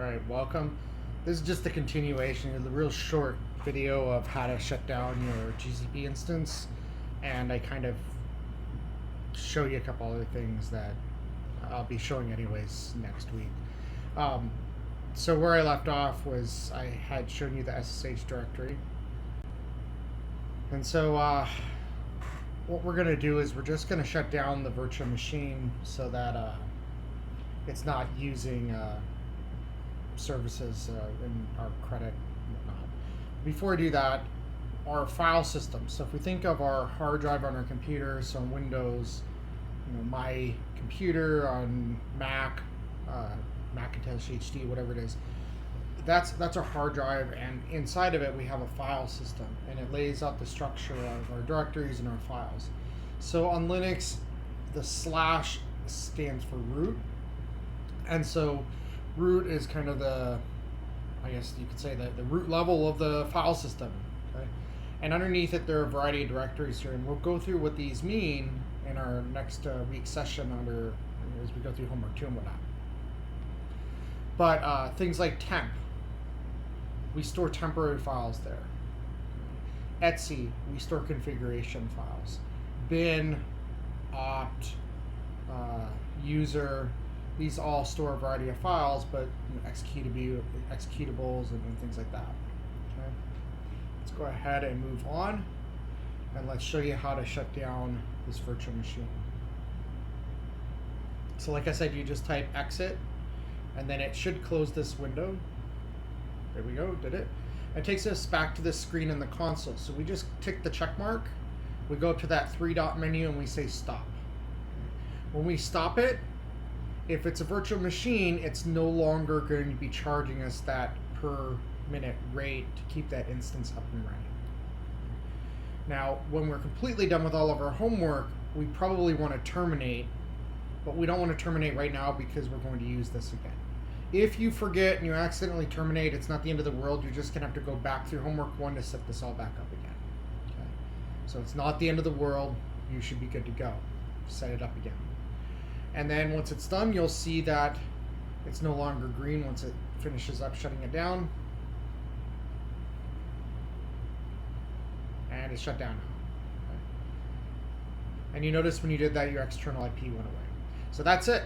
Alright, welcome. This is just a continuation of the real short video of how to shut down your GCP instance, and I kind of show you a couple other things that I'll be showing anyways next week. So where I left off was I had shown you the SSH directory. And so what we're going to do is we're just going to shut down the virtual machine so that it's not using services in our credit and whatnot. Before I do that, our file system. So if we think of our hard drive on our computer, so on Windows, my computer on Mac, Macintosh HD, whatever it is, that's our hard drive, and inside of it we have a file system, and it lays out the structure of our directories and our files. So on Linux, the slash stands for root, and so root is kind of the, I guess you could say, the root level of the file system. Okay? And underneath it there are a variety of directories here, and we'll go through what these mean in our next week's session as we go through homework 2 and whatnot. But things like temp, we store temporary files there. Etsy, we store configuration files. Bin, opt, user, these all store a variety of files, but executables and things like that. Okay? Let's go ahead and move on, and let's show you how to shut down this virtual machine. So like I said, you just type exit, and then it should close this window. There we go, did it. It takes us back to this screen in the console. So we just tick the check mark, we go up to that 3-dot menu, and we say stop. When we stop it, if it's a virtual machine, it's no longer going to be charging us that per minute rate to keep that instance up and running. Now, when we're completely done with all of our homework, we probably want to terminate, but we don't want to terminate right now because we're going to use this again. If you forget and you accidentally terminate, it's not the end of the world. You're just going to have to go back through homework 1 to set this all back up again. Okay? So it's not the end of the world. You should be good to go. Set it up again. And then once it's done, you'll see that it's no longer green once it finishes up shutting it down. And it's shut down now. Okay? And you notice when you did that, your external IP went away. So that's it.